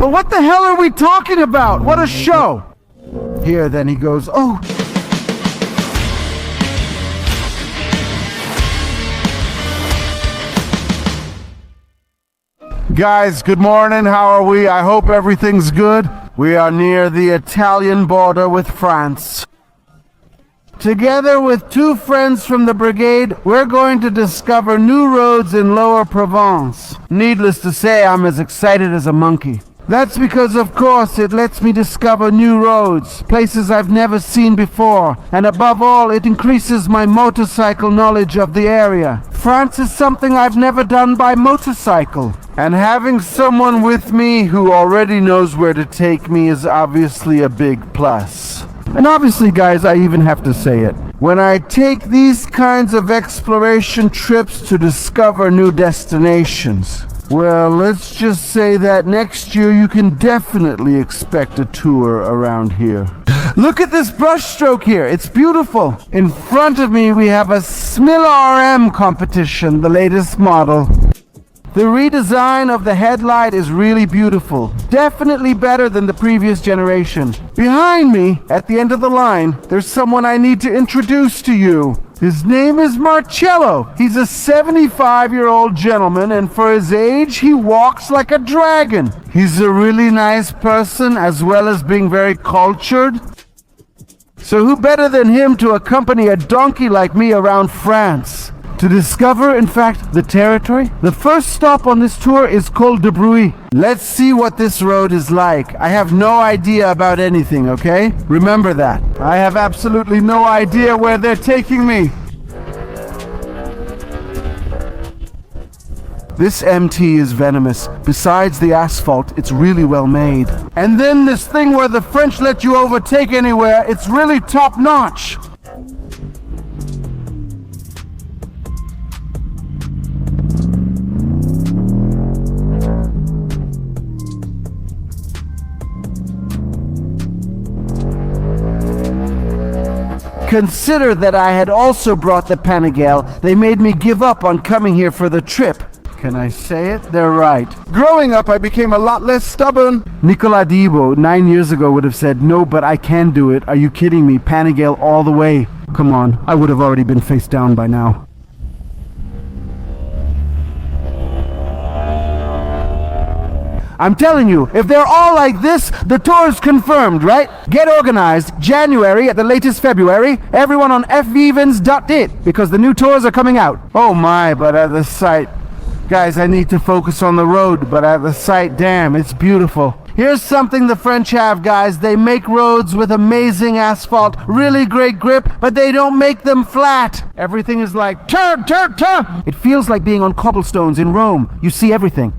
But what the hell are we talking about? What a show! Here, then he goes, oh. Guys, good morning. How are we? I hope everything's good. We are near the Italian border with France. Together with two friends from the brigade, we're going to discover new roads in Lower Provence. Needless to say, I'm as excited as a monkey. That's because, of course, it lets me discover new roads, places I've never seen before, and above all, it increases my motorcycle knowledge of the area. France is something I've never done by motorcycle, and having someone with me who already knows where to take me is obviously a big plus. And obviously, guys, I even have to say it. When I take these kinds of exploration trips to discover new destinations, well, let's just say that next year you can definitely expect a tour around here. Look at this brushstroke here. It's beautiful. In front of me, we have a Smil RM competition, the latest model. The redesign of the headlight is really beautiful. Definitely better than the previous generation. Behind me, at the end of the line, there's someone I need to introduce to you. His name is Marcello. He's a 75-year-old gentleman, and for his age, he walks like a dragon. He's a really nice person, as well as being very cultured. So who better than him to accompany a donkey like me around France? To discover, in fact, the territory? The first stop on this tour is Col de Bruy. Let's see what this road is like. I have no idea about anything, okay? Remember that. I have absolutely no idea where they're taking me. This MT is venomous. Besides the asphalt, it's really well made. And then this thing where the French let you overtake anywhere, it's really top-notch. Consider that I had also brought the Panigale. They made me give up on coming here for the trip. Can I say it? They're right. Growing up, I became a lot less stubborn. Nicola Dibo, 9 years ago, would have said, no, but I can do it. Are you kidding me? Panigale all the way. Come on, I would have already been face down by now. I'm telling you, if they're all like this, the tour's confirmed, right? Get organized, January at the latest February, everyone on fvevens.it, because the new tours are coming out. Oh my, but at the site, guys, I need to focus on the road, but at the site, damn, it's beautiful. Here's something the French have, guys. They make roads with amazing asphalt, really great grip, but they don't make them flat. Everything is like, turn, turn, turn. It feels like being on cobblestones in Rome. You see everything.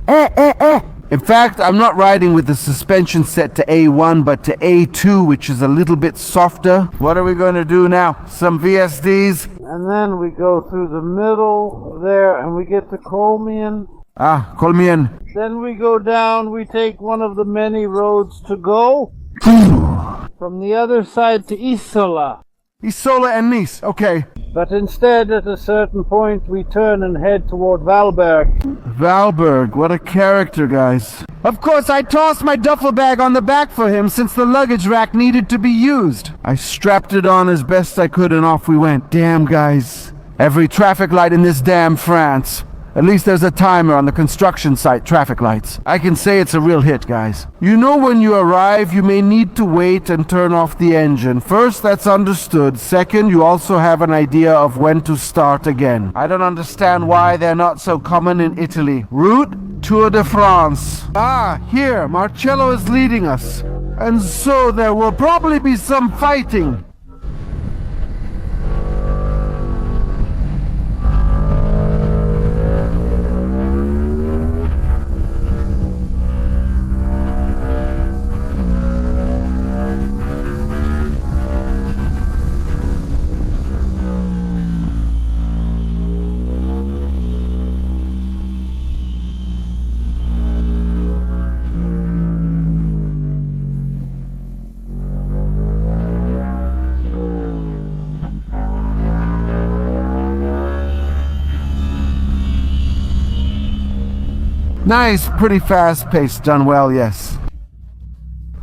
In fact, I'm not riding with the suspension set to A1, but to A2, which is a little bit softer. What are we going to do now? Some VSDs? And then we go through the middle there, and we get to Colmian. Ah, Colmian. Then we go down, we take one of the many roads to go. From the other side to Isola. Isola and Nice, okay. But instead, at a certain point, we turn and head toward Valberg. Valberg, what a character, guys. Of course, I tossed my duffel bag on the back for him since the luggage rack needed to be used. I strapped it on as best I could and off we went. Damn, guys. Every traffic light in this damn France. At least there's a timer on the construction site traffic lights. I can say it's a real hit, guys. You know, when you arrive, you may need to wait and turn off the engine. First, that's understood. Second, you also have an idea of when to start again. I don't understand why they're not so common in Italy. Route Tour de France. Ah, here, Marcello is leading us. And so there will probably be some fighting. Nice, pretty fast-paced, done well, yes.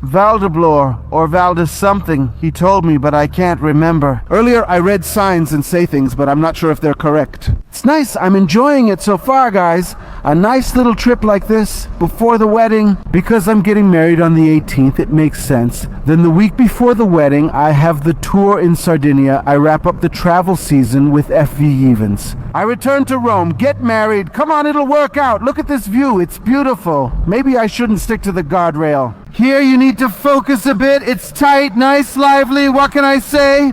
Valdeblore, or Valdes something. He told me, but I can't remember. Earlier I read signs and say things, but I'm not sure if they're correct. It's nice. I'm enjoying it so far, guys. A nice little trip like this before the wedding. Because I'm getting married on the 18th, it makes sense. Then the week before the wedding, I have the tour in Sardinia. I wrap up the travel season with FV Evans. I return to Rome, get married. Come on, it'll work out. Look at this view. It's beautiful. Maybe I shouldn't stick to the guardrail. Here you need to focus a bit. It's tight, nice, lively. What can I say?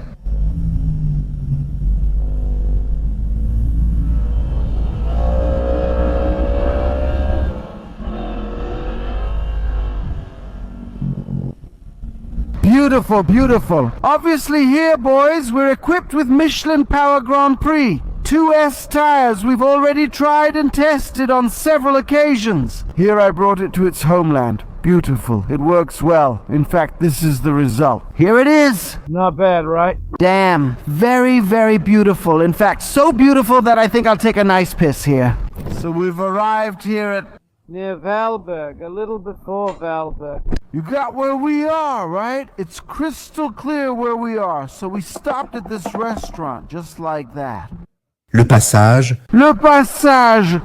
Beautiful, beautiful. Obviously here, boys, we're equipped with Michelin Power Grand Prix. 2S tires we've already tried and tested on several occasions. Here I brought it to its homeland. Beautiful. It works well. In fact, this is the result. Here it is. Not bad, right? Damn. Very, very beautiful. In fact, so beautiful that I think I'll take a nice piss here. So we've arrived here at... near Valberg, a little before Valberg. You got where we are, right? It's crystal clear where we are. So we stopped at this restaurant, just like that. Le Passage. Le Passage.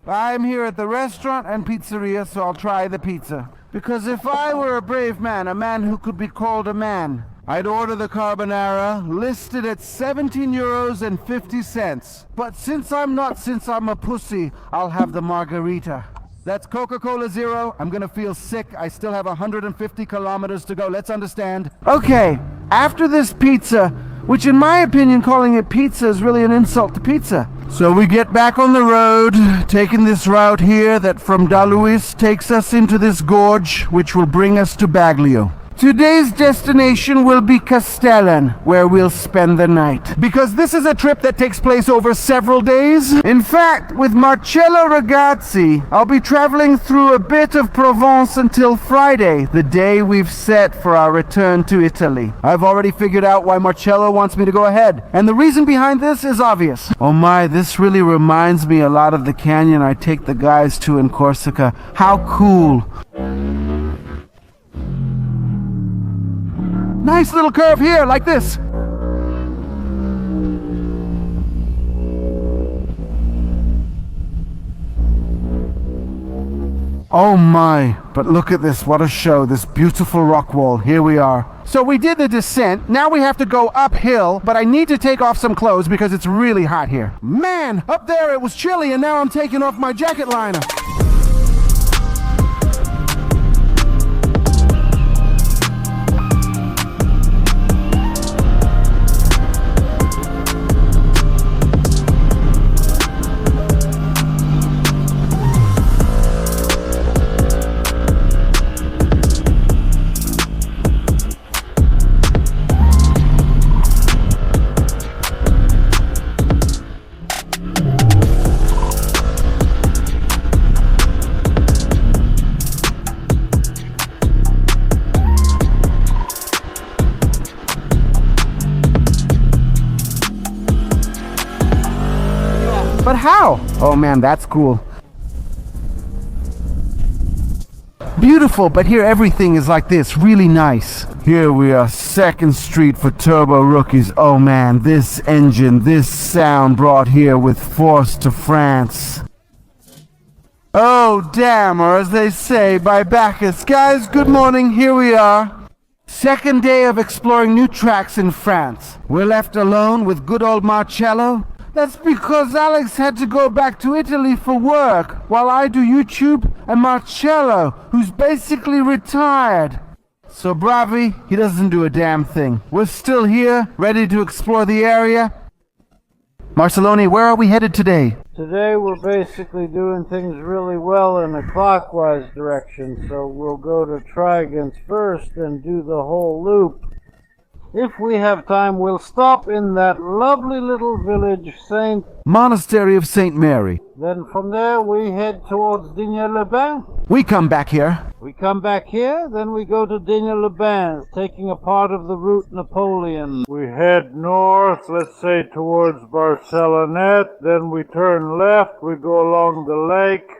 I'm here at the restaurant and pizzeria, so I'll try the pizza. Because if I were a brave man, a man who could be called a man, I'd order the carbonara, listed at 17 euros and 50 cents. But since I'm a pussy, I'll have the margarita. That's Coca-Cola Zero. I'm gonna feel sick. I still have 150 kilometers to go. Let's understand. Okay, after this pizza, which in my opinion, calling it pizza is really an insult to pizza. So we get back on the road, taking this route here that from Daluis takes us into this gorge, which will bring us to Baglio. Today's destination will be Castellan, where we'll spend the night. Because this is a trip that takes place over several days. In fact, with Marcello Ragazzi, I'll be traveling through a bit of Provence until Friday, the day we've set for our return to Italy. I've already figured out why Marcello wants me to go ahead. And the reason behind this is obvious. Oh my, this really reminds me a lot of the canyon I take the guys to in Corsica. How cool. Nice little curve here, like this. Oh my, but look at this, what a show, this beautiful rock wall. Here we are. So we did the descent, now we have to go uphill, but I need to take off some clothes because it's really hot here. Man, up there it was chilly and now I'm taking off my jacket liner. But how? Oh man, that's cool. Beautiful, but here everything is like this, really nice. Here we are, 2nd Street for turbo rookies. Oh man, this engine, this sound brought here with force to France. Oh damn, or as they say, by Bacchus. Guys, good morning, here we are. 2nd day of exploring new tracks in France. We're left alone with good old Marcello. That's because Alex had to go back to Italy for work, while I do YouTube, and Marcello, who's basically retired. So Bravi, he doesn't do a damn thing. We're still here, ready to explore the area. Marceloni, where are we headed today? Today we're basically doing things really well in a clockwise direction, so we'll go to Trigans first and do the whole loop. If we have time, we'll stop in that lovely little village, Monastery of St. Mary. Then from there we head towards Digne-les-Bains. We come back here. We come back here, then we go to Digne-les-Bains, taking a part of the route Napoleon. We head north, let's say towards Barcelonnette, then we turn left, we go along the lake.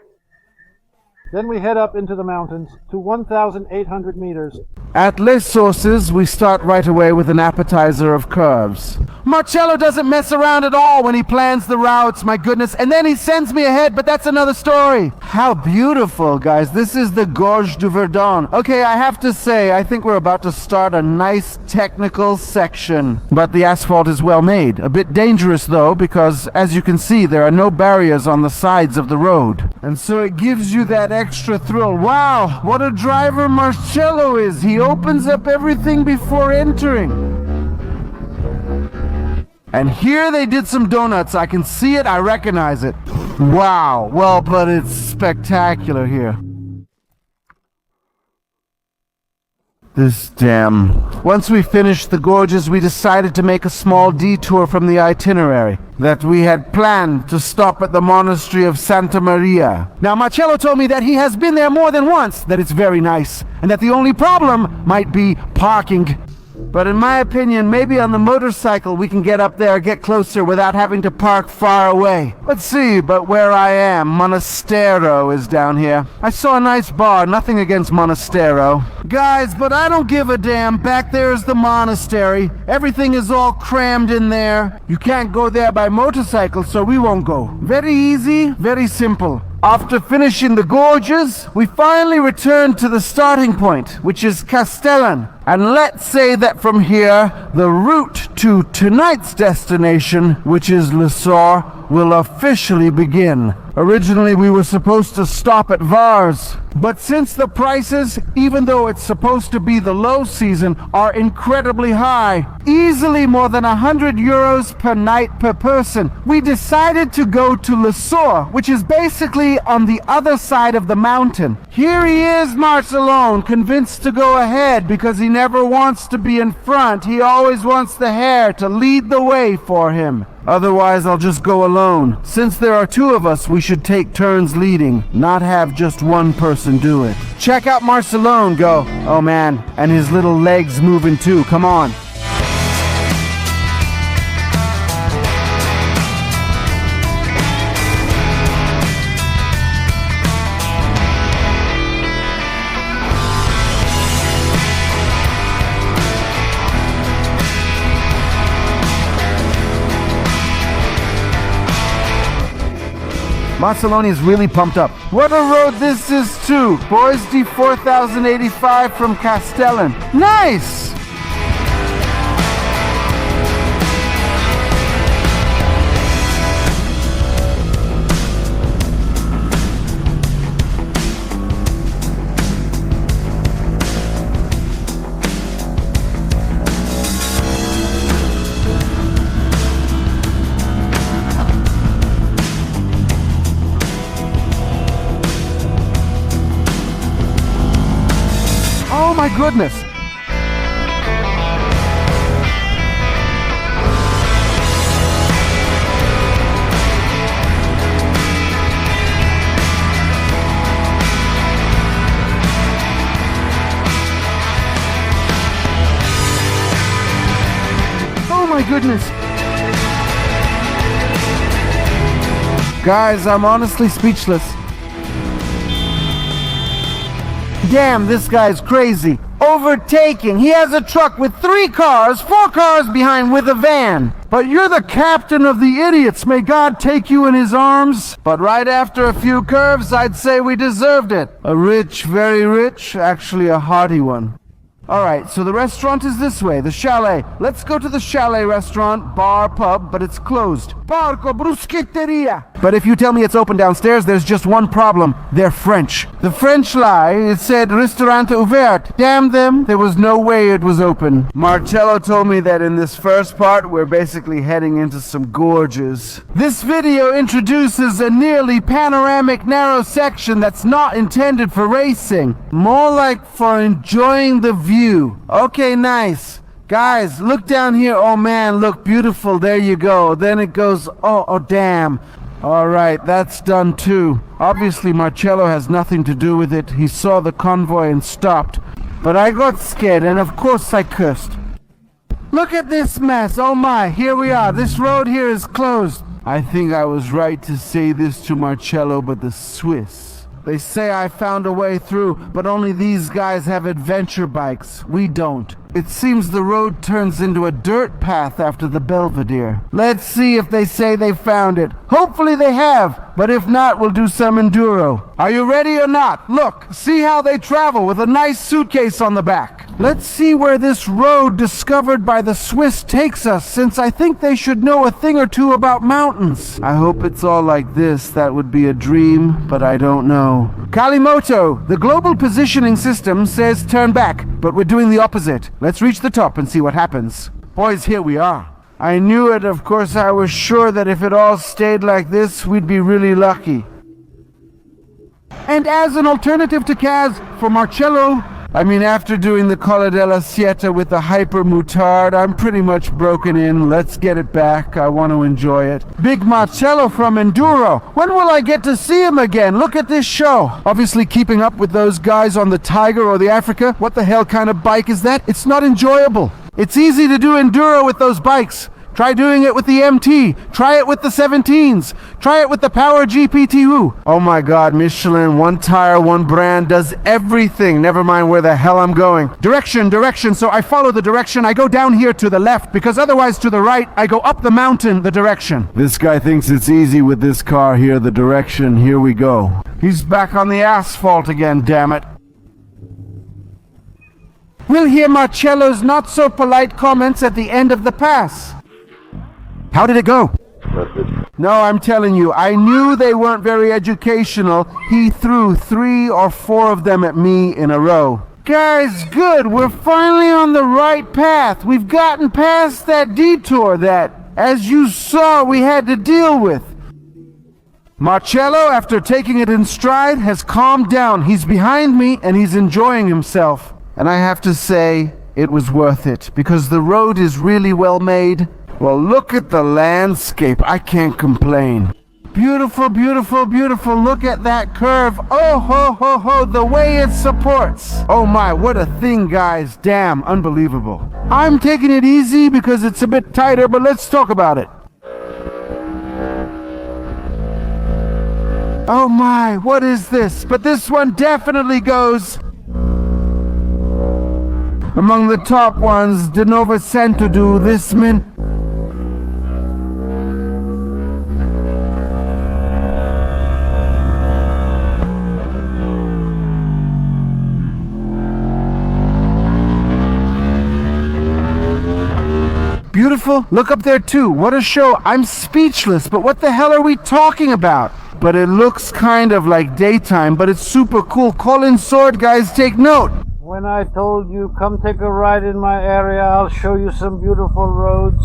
Then we head up into the mountains to 1,800 meters. At Les Sources, we start right away with an appetizer of curves. Marcello doesn't mess around at all when he plans the routes, my goodness, and then he sends me ahead, but that's another story. How beautiful, guys. This is the Gorge du Verdon. Okay, I have to say, I think we're about to start a nice technical section. But the asphalt is well made. A bit dangerous, though, because, as you can see, there are no barriers on the sides of the road. And so it gives you that extra thrill. Wow, what a driver Marcello is. He opens up everything before entering. And here they did some donuts. I can see it, I recognize it. Wow, well, but it's spectacular here. This dam. Once we finished the gorges, we decided to make a small detour from the itinerary that we had planned to stop at the monastery of Santa Maria. Now, Marcello told me that he has been there more than once, that it's very nice, and that the only problem might be parking. But in my opinion, maybe on the motorcycle we can get up there, get closer without having to park far away. Let's see, but where I am, Monastero is down here. I saw a nice bar, nothing against Monastero. Guys, but I don't give a damn. Back there is the monastery. Everything is all crammed in there. You can't go there by motorcycle, so we won't go. Very easy, very simple. After finishing the gorges, we finally returned to the starting point, which is Castellan. And let's say that from here, the route to tonight's destination, which is Le Sort, will officially begin. Originally, we were supposed to stop at Vars, but since the prices, even though it's supposed to be the low season, are incredibly high, easily more than 100 euros per night per person, we decided to go to Le Sort, which is basically on the other side of the mountain. Here he is, Marcelone, convinced to go ahead because he never wants to be in front. He always wants the hare to lead the way for him. Otherwise, I'll just go alone. Since there are two of us, we should take turns leading, not have just one person do it. Check out Marcelone go. Oh man, and his little legs moving too. Come on. Marcelone is really pumped up. What a road this is too! Boys D 4085 from Castellan. Nice! Oh my goodness! Oh my goodness! Guys, I'm honestly speechless. Damn, this guy's crazy. Overtaking. He has a truck with 4 cars behind with a van. But you're the captain of the idiots. May God take you in his arms. But right after a few curves, I'd say we deserved it. A rich, very rich, actually a hearty one. Alright, so the restaurant is this way, the chalet. Let's go to the chalet restaurant, bar, pub, but it's closed. Porco bruschetteria! But if you tell me it's open downstairs, there's just one problem. They're French. The French lie, it said restaurant ouvert. Damn them, there was no way it was open. Marcello told me that in this first part, we're basically heading into some gorges. This video introduces a nearly panoramic narrow section that's not intended for racing. More like for enjoying the view. Okay, nice. Guys, look down here. Oh man, look beautiful. There you go. Then it goes, oh damn. Alright, that's done too. Obviously Marcello has nothing to do with it. He saw the convoy and stopped. But I got scared and of course I cursed. Look at this mess. Oh my, here we are. This road here is closed. I think I was right to say this to Marcello, but the Swiss They say I found a way through, but only these guys have adventure bikes. We don't. It seems the road turns into a dirt path after the Belvedere. Let's see if they say they found it. Hopefully they have, but if not, we'll do some enduro. Are you ready or not? Look, see how they travel with a nice suitcase on the back. Let's see where this road discovered by the Swiss takes us, since I think they should know a thing or two about mountains. I hope it's all like this. That would be a dream, but I don't know. Kalimoto, the global positioning system says turn back, but we're doing the opposite. Let's reach the top and see what happens. Boys, here we are. I knew it, of course. I was sure that if it all stayed like this, we'd be really lucky. And as an alternative to Kaz, for Marcello, after doing the Colla della Sieta with the Hyper Mutard, I'm pretty much broken in. Let's get it back. I want to enjoy it. Big Marcello from Enduro. When will I get to see him again? Look at this show. Obviously keeping up with those guys on the Tiger or the Africa. What the hell kind of bike is that? It's not enjoyable. It's easy to do Enduro with those bikes. Try doing it with the MT. Try it with the 17s. Try it with the Power GPT-U. Oh my God, Michelin, one tire, one brand, does everything. Never mind where the hell I'm going. Direction. So I follow the direction. I go down here to the left, because otherwise to the right, I go up the mountain, the direction. This guy thinks it's easy with this car here, the direction. Here we go. He's back on the asphalt again, damn it. We'll hear Marcello's not-so-polite comments at the end of the pass. How did it go? No, I'm telling you, I knew they weren't very educational. He threw 3 or 4 of them at me in a row. Guys, good. We're finally on the right path. We've gotten past that detour that, as you saw, we had to deal with. Marcello, after taking it in stride, has calmed down. He's behind me and he's enjoying himself. And I have to say, it was worth it, because the road is really well made. Well, look at the landscape. I can't complain. Beautiful, beautiful, beautiful. Look at that curve. Oh, ho, ho, ho. The way it supports. Oh my, what a thing, guys. Damn, unbelievable. I'm taking it easy because it's a bit tighter, but let's talk about it. Oh my, what is this? But this one definitely goes among the top ones. De Nova Santo do this min. Beautiful. Look up there too. What a show. I'm speechless, but what the hell are we talking about? But it looks kind of like daytime, but it's super cool. Call in sword, guys. Take note. When I told you, come take a ride in my area, I'll show you some beautiful roads.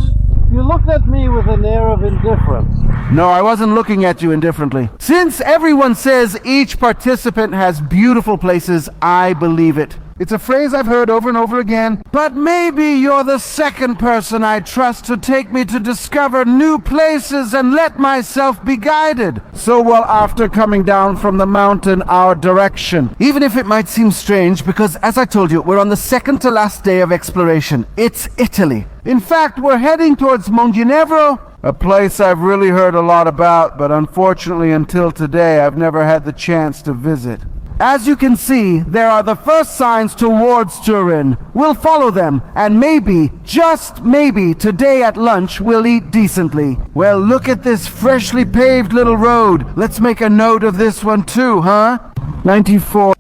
You looked at me with an air of indifference. No, I wasn't looking at you indifferently. Since everyone says each participant has beautiful places, I believe it. It's a phrase I've heard over and over again, but maybe you're the second person I trust to take me to discover new places and let myself be guided. So well, after coming down from the mountain, our direction. Even if it might seem strange, because as I told you, we're on the second to last day of exploration. It's Italy. In fact, we're heading towards Montenegro, a place I've really heard a lot about, but unfortunately until today, I've never had the chance to visit. As you can see, there are the first signs towards Turin. We'll follow them, and maybe, just maybe, today at lunch we'll eat decently. Well, look at this freshly paved little road. Let's make a note of this one too, huh? 94.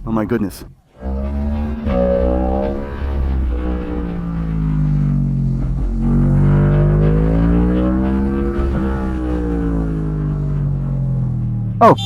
Oh my goodness. Oh.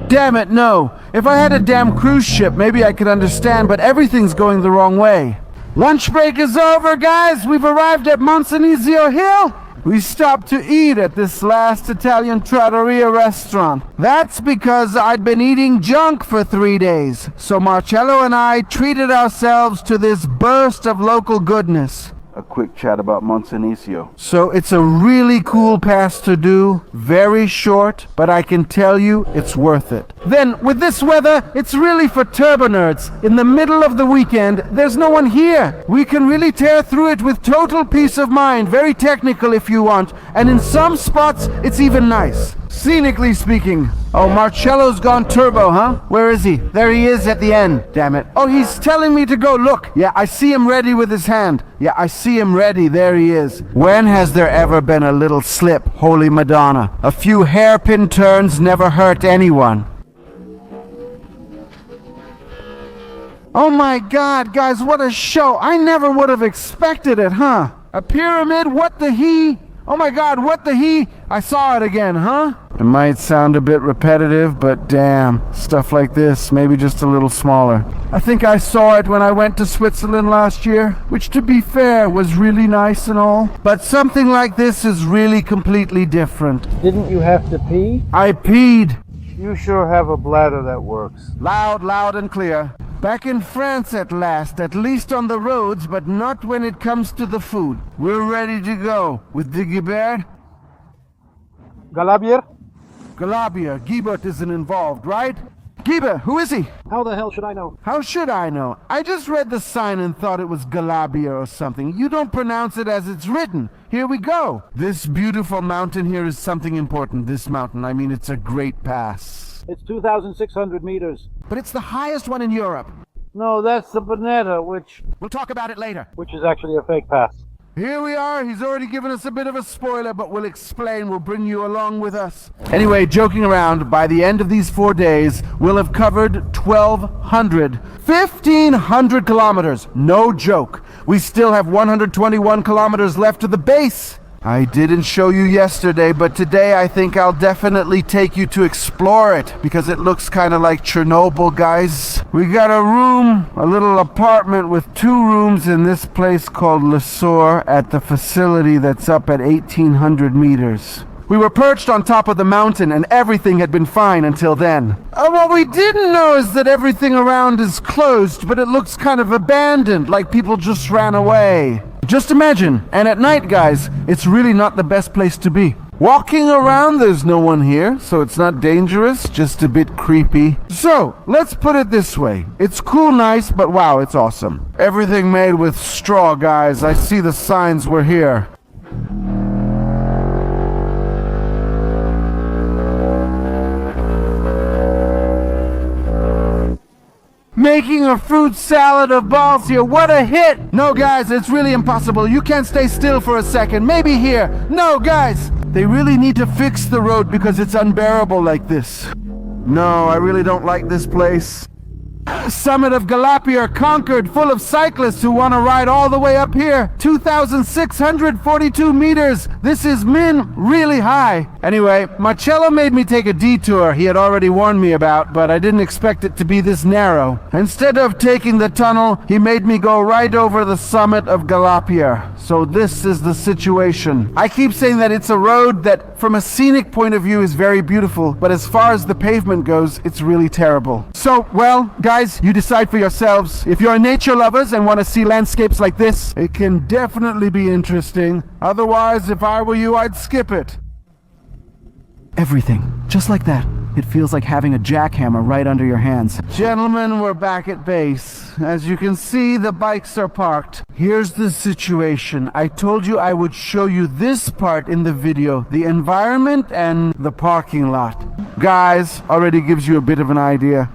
Damn it, no. If I had a damn cruise ship, maybe I could understand, but everything's going the wrong way. Lunch break is over, guys. We've arrived at Monsanizio Hill. We stopped to eat at this last Italian trattoria restaurant. That's because I'd been eating junk for 3 days. So Marcello and I treated ourselves to this burst of local goodness. a quick chat about Montenisio. So it's a really cool pass to do, very short, but I can tell you it's worth it. Then, with this weather, it's really for turbo nerds. In the middle of the weekend, there's no one here. We can really tear through it with total peace of mind, very technical if you want, and in some spots, it's even nice. Scenically speaking. Oh, Marcello's gone turbo, huh? Where is he? There he is at the end, damn it. Oh, he's telling me to go look. Yeah, I see him ready with his hand. Yeah, I see him ready. There he is. When has there ever been a little slip, Holy Madonna? A few hairpin turns never hurt anyone. Oh my God, guys, what a show. I never would have expected it, huh? A pyramid? What the he? Oh my God, what the he? I saw it again, huh? It might sound a bit repetitive, but damn, stuff like this, maybe just a little smaller. I think I saw it when I went to Switzerland last year, which to be fair was really nice and all. But something like this is really completely different. Didn't you have to pee? I peed. You sure have a bladder that works. Loud, loud and clear. Back in France at last, at least on the roads, but not when it comes to the food. We're ready to go. With the Galibier? Galibier? Galibier. Guibert isn't involved, right? Guibert, who is he? How the hell should I know? How should I know? I just read the sign and thought it was Galibier or something. You don't pronounce it as it's written. Here we go. This beautiful mountain here is something important. This mountain, I mean, it's a great pass. It's 2,600 meters. But it's the highest one in Europe. No, that's the Bonetta, which We'll talk about it later. is actually a fake pass. Here we are. He's already given us a bit of a spoiler, but we'll explain. We'll bring you along with us. Anyway, joking around, by the end of these 4 days, we'll have covered 1,500 kilometers. No joke. We still have 121 kilometers left to the base. I didn't show you yesterday, but today I think I'll definitely take you to explore it, because it looks kind of like Chernobyl, guys. We got a room, a little apartment with 2 rooms in this place called Le Sour at the facility that's up at 1,800 meters. We were perched on top of the mountain and everything had been fine until then. What we didn't know is that everything around is closed, but it looks kind of abandoned, like people just ran away. Just imagine, and at night, guys, it's really not the best place to be. Walking around, there's no one here, so it's not dangerous, just a bit creepy. So, let's put it this way. It's cool, nice, but wow, it's awesome. Everything made with straw, guys. I see the signs we're here. Making a fruit salad of balls here. What a hit! No, guys, it's really impossible. You can't stay still for a second. Maybe here. No, guys! They really need to fix the road because it's unbearable like this. No, I really don't like this place. Summit of Galibier conquered, full of cyclists who want to ride all the way up here. 2,642 meters. This is really high. Anyway, Marcello made me take a detour he had already warned me about, but I didn't expect it to be this narrow. Instead of taking the tunnel, he made me go right over the summit of Galibier. So this is the situation. I keep saying that it's a road that, from a scenic point of view, is very beautiful, but as far as the pavement goes, it's really terrible. So, well, guys, you decide for yourselves. If you're nature lovers and want to see landscapes like this, it can definitely be interesting. Otherwise, if I were you, I'd skip it. Everything, just like that. It feels like having a jackhammer right under your hands. Gentlemen, we're back at base. As you can see, the bikes are parked. Here's the situation. I told you I would show you this part in the video, the environment and the parking lot. Guys, already gives you a bit of an idea.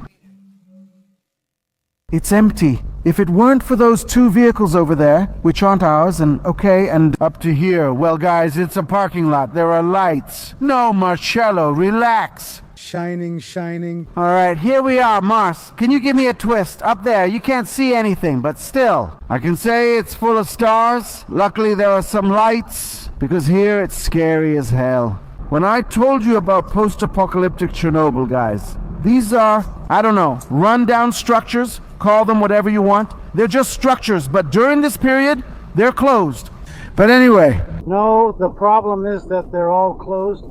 It's empty. If it weren't for those 2 vehicles over there, which aren't ours, and up to here, well, guys, it's a parking lot. There are lights. No, Marcello, relax. Shining. All right, here we are, Mars. Can you give me a twist? Up there, you can't see anything, but still. I can say it's full of stars. Luckily, there are some lights, because here it's scary as hell. When I told you about post-apocalyptic Chernobyl, guys, these are, I don't know, run-down structures. Call them whatever you want. They're just structures, but during this period, they're closed. But anyway. No, the problem is that they're all closed.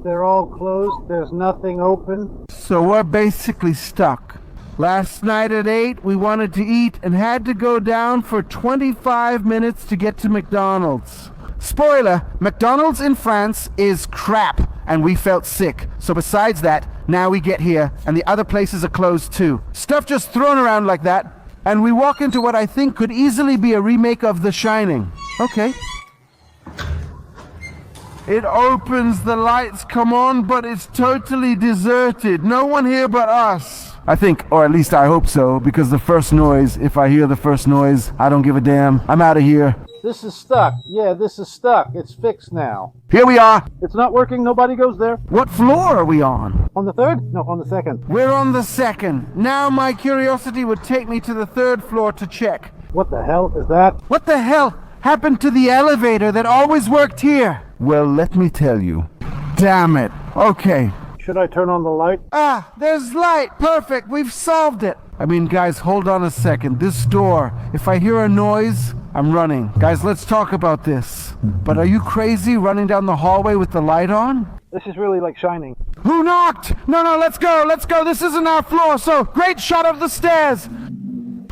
There's nothing open. So we're basically stuck. Last night at 8, we wanted to eat and had to go down for 25 minutes to get to McDonald's. Spoiler, McDonald's in France is crap, and we felt sick. So besides that, now we get here, and the other places are closed too. Stuff just thrown around like that, and we walk into what I think could easily be a remake of The Shining. Okay. It opens, the lights come on, but it's totally deserted. No one here but us. I think, or at least I hope so, because the first noise, if I hear the first noise, I don't give a damn. I'm out of here. This is stuck. Yeah, this is stuck. It's fixed now. Here we are. It's not working. Nobody goes there. What floor are we on? On the third? No, on the second. We're on the second. Now my curiosity would take me to the third floor to check. What the hell is that? What the hell happened to the elevator that always worked here? Well, let me tell you. Damn it. Okay. Should I turn on the light? Ah, there's light. Perfect. We've solved it. I mean, guys, hold on a second. This door, if I hear a noise, I'm running. Guys, let's talk about this. But are you crazy running down the hallway with the light on? This is really like Shining. Who knocked? No, let's go. Let's go. This isn't our floor, so great shot of the stairs.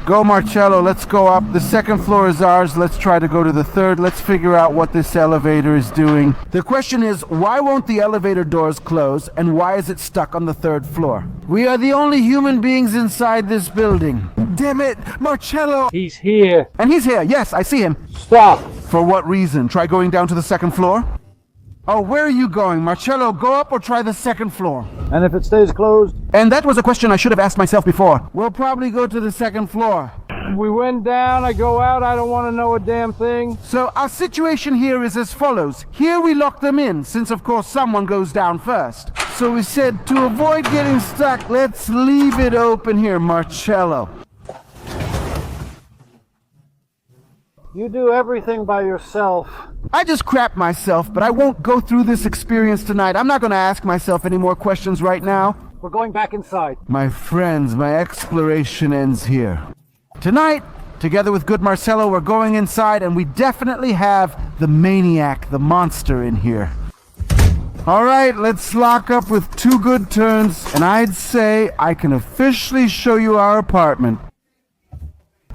Go, Marcello. Let's go up. The second floor is ours. Let's try to go to the third. Let's figure out what this elevator is doing. The question is, why won't the elevator doors close, and why is it stuck on the third floor? We are the only human beings inside this building. Damn it, Marcello! He's here. And he's here. Yes, I see him. Stop. For what reason? Try going down to the second floor? Oh, where are you going? Marcello, go up or try the second floor? And if it stays closed? And that was a question I should have asked myself before. We'll probably go to the second floor. We went down, I go out, I don't want to know a damn thing. So our situation here is as follows. Here we lock them in, since of course someone goes down first. So we said, to avoid getting stuck, let's leave it open here, Marcello. You do everything by yourself. I just crap myself, but I won't go through this experience tonight. I'm not going to ask myself any more questions right now. We're going back inside. My friends, my exploration ends here. Tonight, together with good Marcello, we're going inside, and we definitely have the maniac, the monster in here. All right, let's lock up with 2 good turns, and I'd say I can officially show you our apartment.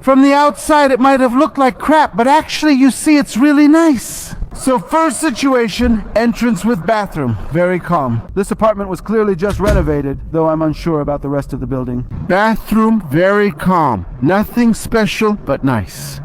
From the outside, it might have looked like crap, but actually, you see, it's really nice. So first situation, entrance with bathroom. Very calm. This apartment was clearly just renovated, though I'm unsure about the rest of the building. Bathroom, very calm. Nothing special, but nice.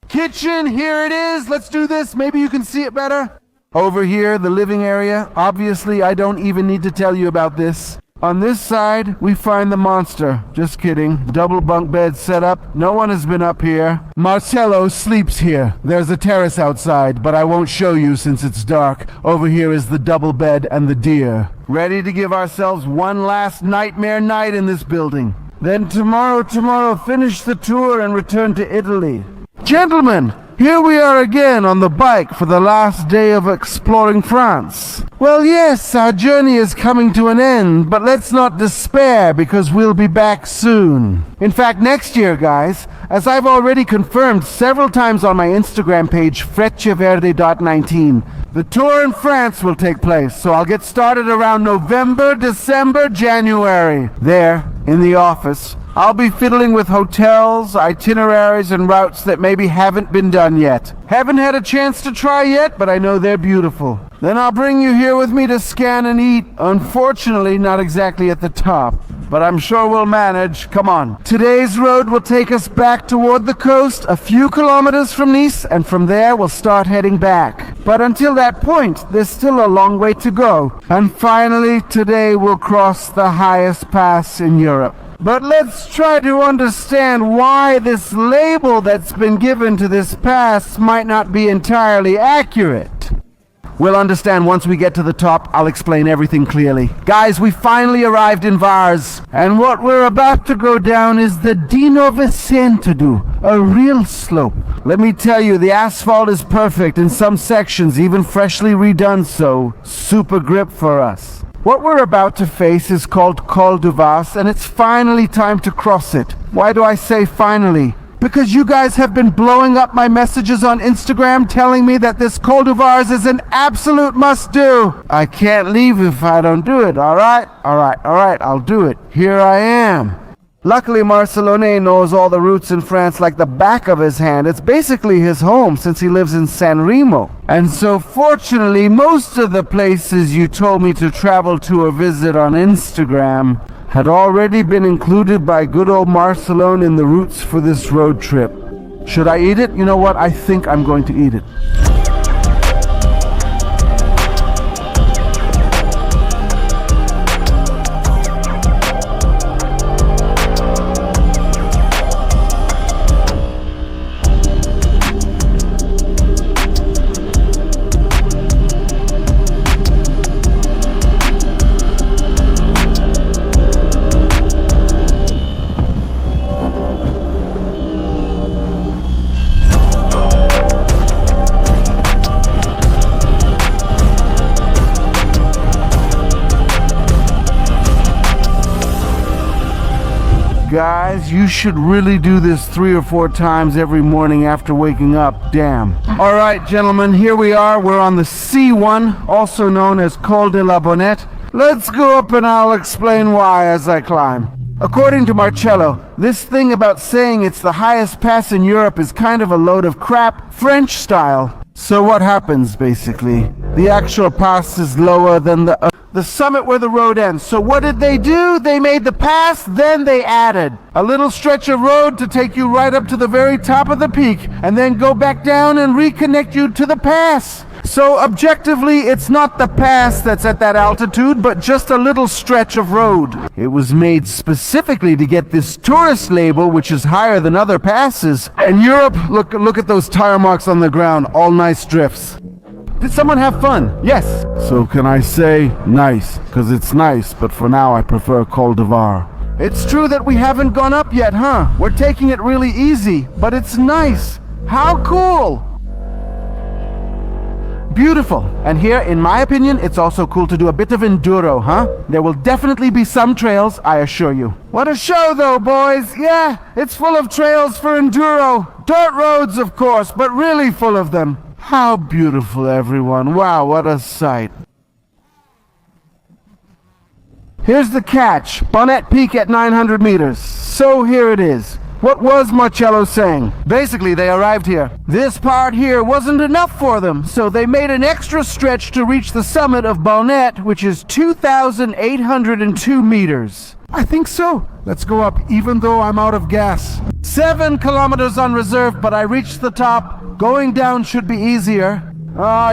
Kitchen, here it is. Let's do this. Maybe you can see it better. Over here, the living area. Obviously, I don't even need to tell you about this. On this side, we find the monster. Just kidding. Double bunk bed set up. No one has been up here. Marcello sleeps here. There's a terrace outside, but I won't show you since it's dark. Over here is the double bed and the deer. Ready to give ourselves one last nightmare night in this building. Then tomorrow, finish the tour and return to Italy. Gentlemen, here we are again on the bike for the last day of exploring France. Well, yes, our journey is coming to an end, but let's not despair because we'll be back soon. In fact, next year, guys, as I've already confirmed several times on my Instagram page, frecciaverde.19, the tour in France will take place, so I'll get started around November, December, January. There, in the office, I'll be fiddling with hotels, itineraries, and routes that maybe haven't been done yet. Haven't had a chance to try yet, but I know they're beautiful. Then I'll bring you here with me to scan and eat. Unfortunately, not exactly at the top, but I'm sure we'll manage. Come on. Today's road will take us back toward the coast, a few kilometers from Nice, and from there we'll start heading back. But until that point, there's still a long way to go. And finally, today we'll cross the highest pass in Europe. But let's try to understand why this label that's been given to this pass might not be entirely accurate. We'll understand once we get to the top. I'll explain everything clearly. Guys, we finally arrived in Vars, and what we're about to go down is the Di Novecento, a real slope. Let me tell you, the asphalt is perfect in some sections, even freshly redone, so super grip for us. What we're about to face is called Col du Vars, and it's finally time to cross it. Why do I say finally? Because you guys have been blowing up my messages on Instagram telling me that this Col du Vars is an absolute must-do. I can't leave if I don't do it, alright? Alright, I'll do it. Here I am. Luckily, Marcelone knows all the routes in France like the back of his hand. It's basically his home since he lives in San Remo. And so fortunately, most of the places you told me to travel to or visit on Instagram had already been included by good old Marcelone in the routes for this road trip. Should I eat it? You know what? I think I'm going to eat it. Guys, you should really do this 3 or 4 times every morning after waking up. Damn. All right, gentlemen, here we are. We're on the C1, also known as Col de la Bonnette. Let's go up and I'll explain why as I climb. According to Marcello, this thing about saying it's the highest pass in Europe is kind of a load of crap, French style. So what happens, basically? The actual pass is lower than the summit where the road ends. So what did they do? They made the pass, then they added a little stretch of road to take you right up to the very top of the peak, and then go back down and reconnect you to the pass. So objectively, it's not the pass that's at that altitude, but just a little stretch of road. It was made specifically to get this tourist label, which is higher than other passes. And Europe, look at those tire marks on the ground, all nice drifts. Did someone have fun? Yes. So can I say nice? Because it's nice, but for now I prefer Col de Var. It's true that we haven't gone up yet, huh? We're taking it really easy, but it's nice. How cool! Beautiful. And here, in my opinion, it's also cool to do a bit of enduro, huh? There will definitely be some trails, I assure you. What a show though, boys! Yeah, it's full of trails for enduro. Dirt roads, of course, but really full of them. How beautiful, everyone. Wow, what a sight. Here's the catch. Bonnette Peak at 900 meters. So here it is. What was Marcello saying? Basically, they arrived here. This part here wasn't enough for them, so they made an extra stretch to reach the summit of Bonnette, which is 2,802 meters. I think so. Let's go up, even though I'm out of gas. 7 kilometers on reserve, but I reached the top. Going down should be easier.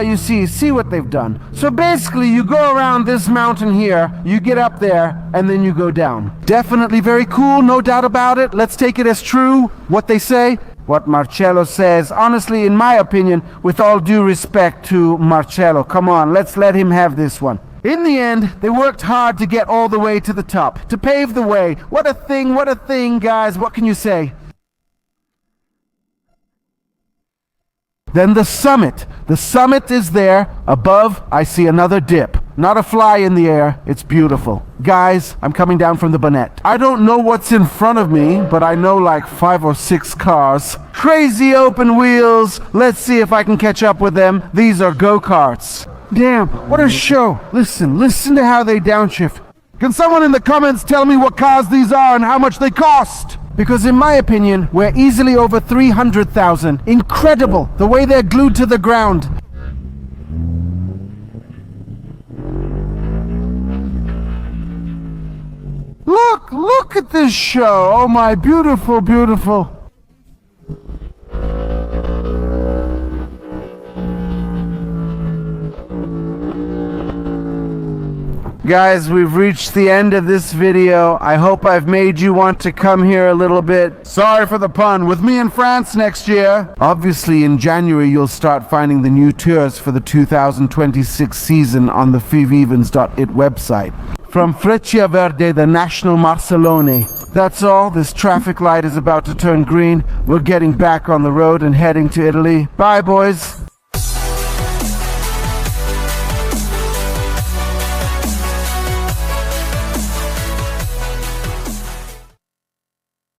You see what they've done. So basically, you go around this mountain here, you get up there, and then you go down. Definitely very cool, no doubt about it. Let's take it as true, what they say. What Marcello says, honestly, in my opinion, with all due respect to Marcello, come on, let's let him have this one. In the end, they worked hard to get all the way to the top, to pave the way. What a thing, guys, what can you say? Then the summit. The summit is there. Above, I see another dip. Not a fly in the air. It's beautiful. Guys, I'm coming down from the Bonnette. I don't know what's in front of me, but I know like 5 or 6 cars. Crazy open wheels. Let's see if I can catch up with them. These are go-karts. Damn, what a show. Listen to how they downshift. Can someone in the comments tell me what cars these are and how much they cost? Because in my opinion, we're easily over 300,000. Incredible, the way they're glued to the ground. Look at this show. Oh my beautiful, beautiful. Guys, we've reached the end of this video. I hope I've made you want to come here a little bit. Sorry for the pun. With me in France next year. Obviously, in January, you'll start finding the new tours for the 2026 season on the fivevens.it website. From Freccia Verde, the National Marcelone. That's all. This traffic light is about to turn green. We're getting back on the road and heading to Italy. Bye, boys.